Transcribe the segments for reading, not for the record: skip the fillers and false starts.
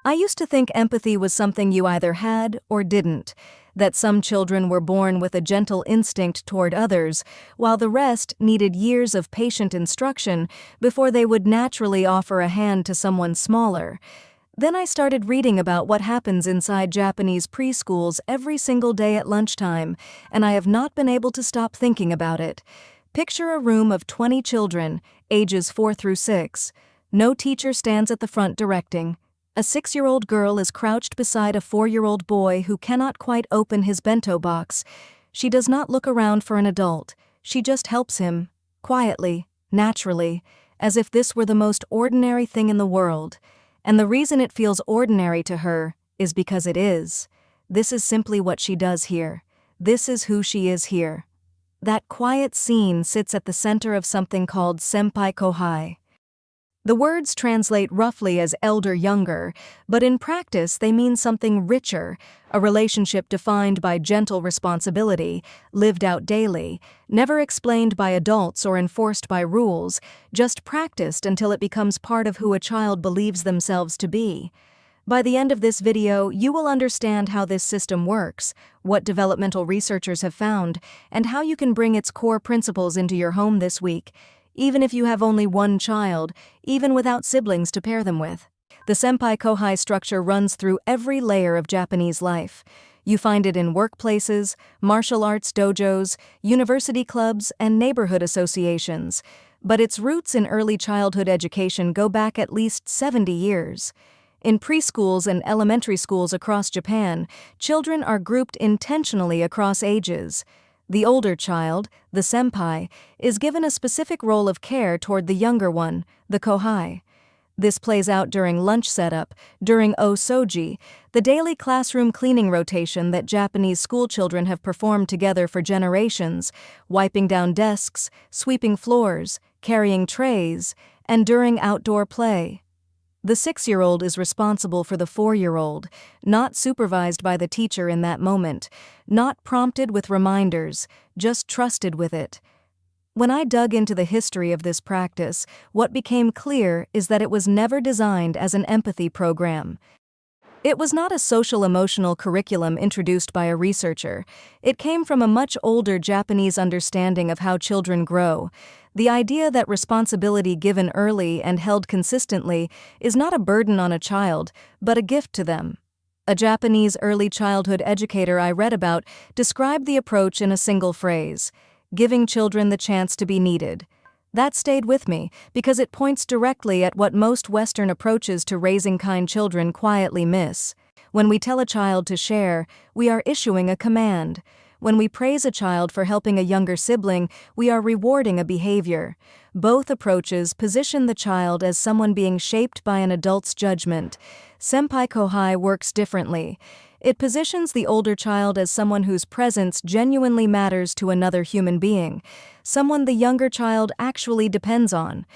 I used to think empathy was something you either had or didn't, that some children were born with a gentle instinct toward others, while the rest needed years of patient instruction before they would naturally offer a hand to someone smaller. Then I started reading about what happens inside Japanese preschools every single day at lunchtime, and I have not been able to stop thinking about it. Picture a room of 20 children, ages 4 through 6. No teacher stands at the front directing. A 6-year-old girl is crouched beside a 4-year-old boy who cannot quite open his bento box. She does not look around for an adult. She just helps him, quietly, naturally, as if this were the most ordinary thing in the world. And the reason it feels ordinary to her is because it is. This is simply what she does here. This is who she is here. That quiet scene sits at the center of something called Sempai-Kohai. The words translate roughly as elder-younger, but in practice they mean something richer, a relationship defined by gentle responsibility, lived out daily, never explained by adults or enforced by rules, just practiced until it becomes part of who a child believes themselves to be. By the end of this video, you will understand how this system works, what developmental researchers have found, and how you can bring its core principles into your home this week, even if you have only one child, even without siblings to pair them with. The Sempai-Kohai structure runs through every layer of Japanese life. You find it in workplaces, martial arts dojos, university clubs, and neighborhood associations. But its roots in early childhood education go back at least 70 years. In preschools and elementary schools across Japan, children are grouped intentionally across ages. The older child, the senpai, is given a specific role of care toward the younger one, the kohai. This plays out during lunch setup, during o-soji, the daily classroom cleaning rotation that Japanese schoolchildren have performed together for generations, wiping down desks, sweeping floors, carrying trays, and during outdoor play. The 6-year-old is responsible for the 4-year-old, not supervised by the teacher in that moment, not prompted with reminders, just trusted with it. When I dug into the history of this practice, what became clear is that it was never designed as an empathy program. It was not a social-emotional curriculum introduced by a researcher. It came from a much older Japanese understanding of how children grow. The idea that responsibility given early and held consistently is not a burden on a child, but a gift to them. A Japanese early childhood educator I read about described the approach in a single phrase: giving children the chance to be needed. That stayed with me because it points directly at what most Western approaches to raising kind children quietly miss. When we tell a child to share, we are issuing a command. When we praise a child for helping a younger sibling, we are rewarding a behavior. Both approaches position the child as someone being shaped by an adult's judgment. Sempai-Kohai works differently. It positions the older child as someone whose presence genuinely matters to another human being, someone the younger child actually depends on.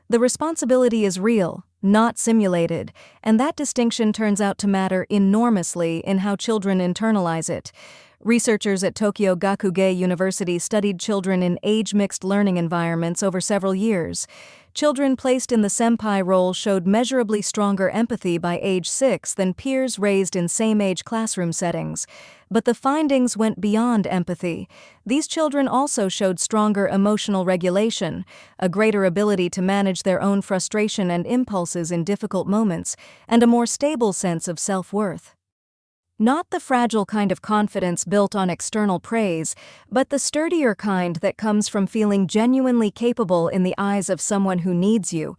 The responsibility is real, not simulated, and that distinction turns out to matter enormously in how children internalize it. Researchers at Tokyo Gakugei University studied children in age-mixed learning environments over several years. Children placed in the senpai role showed measurably stronger empathy by age 6 than peers raised in same-age classroom settings. But the findings went beyond empathy. These children also showed stronger emotional regulation, a greater ability to manage their own frustration and impulses in difficult moments, and a more stable sense of self-worth. Not the fragile kind of confidence built on external praise, but the sturdier kind that comes from feeling genuinely capable in the eyes of someone who needs you.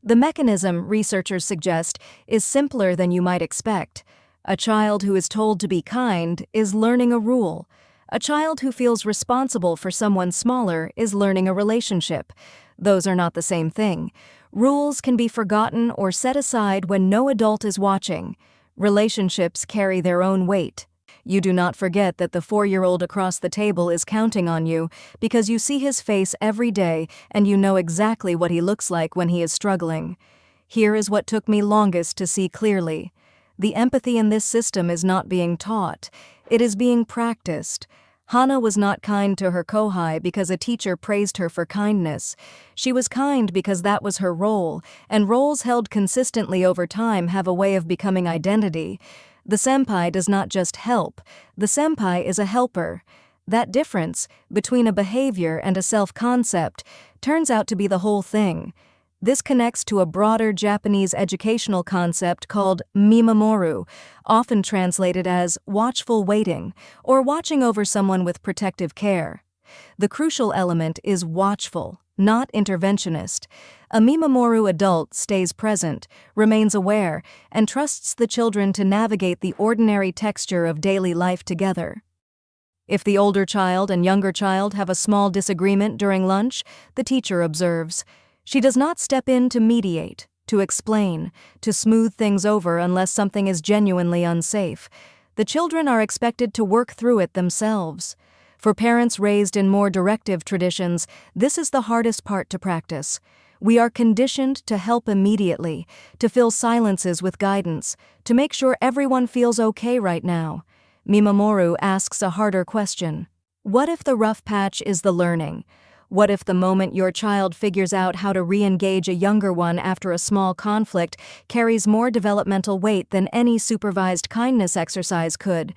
The mechanism, researchers suggest, is simpler than you might expect. A child who is told to be kind is learning a rule. A child who feels responsible for someone smaller is learning a relationship. Those are not the same thing. Rules can be forgotten or set aside when no adult is watching. Relationships carry their own weight. You do not forget that the 4-year-old across the table is counting on you because you see his face every day and you know exactly what he looks like when he is struggling. Here is what took me longest to see clearly. The empathy in this system is not being taught. It is being practiced. Hana was not kind to her kohai because a teacher praised her for kindness. She was kind because that was her role, and roles held consistently over time have a way of becoming identity. The senpai does not just help, the senpai is a helper. That difference, between a behavior and a self-concept, turns out to be the whole thing. This connects to a broader Japanese educational concept called mimamoru, often translated as watchful waiting, or watching over someone with protective care. The crucial element is watchful, not interventionist. A mimamoru adult stays present, remains aware, and trusts the children to navigate the ordinary texture of daily life together. If the older child and younger child have a small disagreement during lunch, the teacher observes. She does not step in to mediate, to explain, to smooth things over unless something is genuinely unsafe. The children are expected to work through it themselves. For parents raised in more directive traditions, this is the hardest part to practice. We are conditioned to help immediately, to fill silences with guidance, to make sure everyone feels okay right now. Mimamoru asks a harder question. What if the rough patch is the learning? What if the moment your child figures out how to re-engage a younger one after a small conflict carries more developmental weight than any supervised kindness exercise could?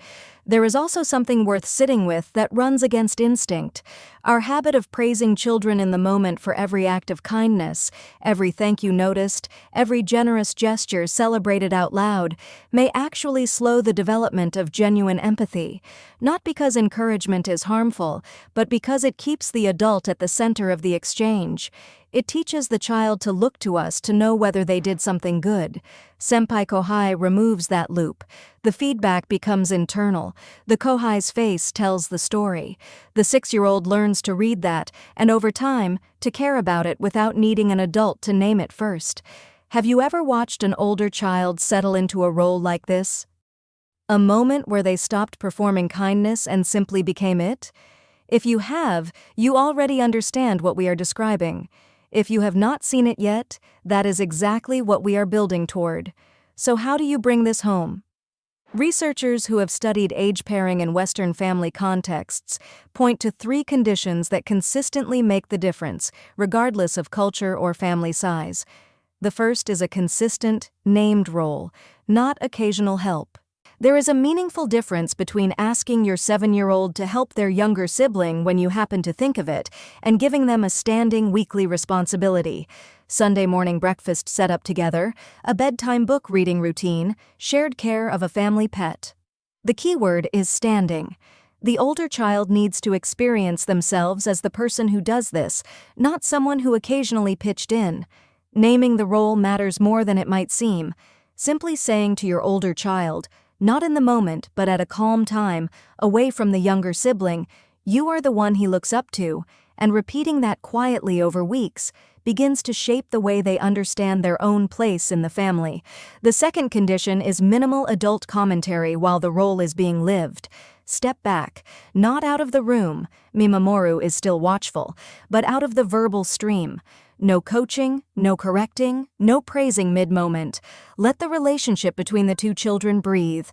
There is also something worth sitting with that runs against instinct. Our habit of praising children in the moment for every act of kindness, every thank you noticed, every generous gesture celebrated out loud, may actually slow the development of genuine empathy. Not because encouragement is harmful, but because it keeps the adult at the center of the exchange. It teaches the child to look to us to know whether they did something good. Sempai-Kohai removes that loop. The feedback becomes internal. The kohai's face tells the story. The 6-year-old learns to read that, and over time, to care about it without needing an adult to name it first. Have you ever watched an older child settle into a role like this? A moment where they stopped performing kindness and simply became it? If you have, you already understand what we are describing. If you have not seen it yet, that is exactly what we are building toward. So how do you bring this home? Researchers who have studied age pairing in Western family contexts point to 3 conditions that consistently make the difference, regardless of culture or family size. The first is a consistent, named role, not occasional help. There is a meaningful difference between asking your 7-year-old to help their younger sibling when you happen to think of it, and giving them a standing weekly responsibility. Sunday morning breakfast set up together, a bedtime book reading routine, shared care of a family pet. The key word is standing. The older child needs to experience themselves as the person who does this, not someone who occasionally pitched in. Naming the role matters more than it might seem. Simply saying to your older child, not in the moment, but at a calm time, away from the younger sibling, you are the one he looks up to, and repeating that quietly over weeks begins to shape the way they understand their own place in the family. The second condition is minimal adult commentary while the role is being lived. Step back, not out of the room, mimamoru is still watchful, but out of the verbal stream. No coaching, no correcting, no praising mid-moment. Let the relationship between the 2 children breathe.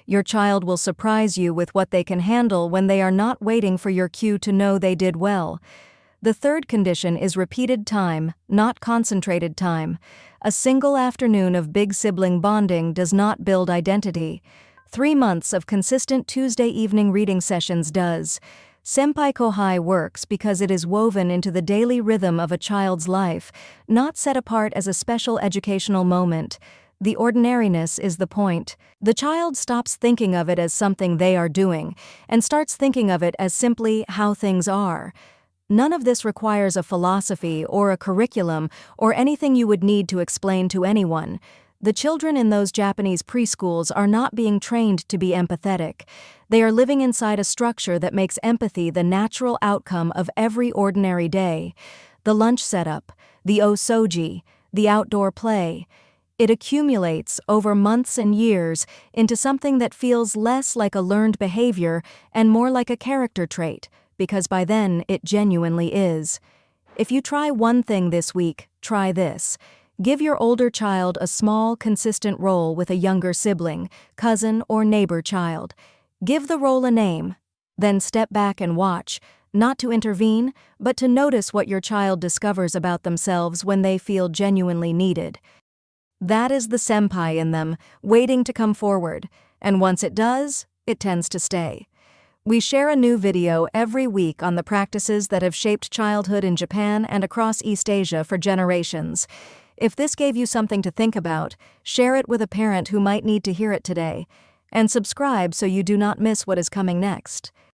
Your child will surprise you with what they can handle when they are not waiting for your cue to know they did well. The third condition is repeated time, not concentrated time. A single afternoon of big sibling bonding does not build identity. 3 months of consistent Tuesday evening reading sessions does. Sempai-Kohai works because it is woven into the daily rhythm of a child's life, not set apart as a special educational moment. The ordinariness is the point. The child stops thinking of it as something they are doing, and starts thinking of it as simply how things are. None of this requires a philosophy or a curriculum or anything you would need to explain to anyone. The children in those Japanese preschools are not being trained to be empathetic. They are living inside a structure that makes empathy the natural outcome of every ordinary day. The lunch setup, the o-soji, the outdoor play. It accumulates over months and years into something that feels less like a learned behavior and more like a character trait, because by then it genuinely is. If you try one thing this week, try this. Give your older child a small, consistent role with a younger sibling, cousin, or neighbor child. Give the role a name. Then step back and watch, not to intervene, but to notice what your child discovers about themselves when they feel genuinely needed. That is the senpai in them, waiting to come forward, and once it does, it tends to stay. We share a new video every week on the practices that have shaped childhood in Japan and across East Asia for generations. If this gave you something to think about, share it with a parent who might need to hear it today, and subscribe so you do not miss what is coming next.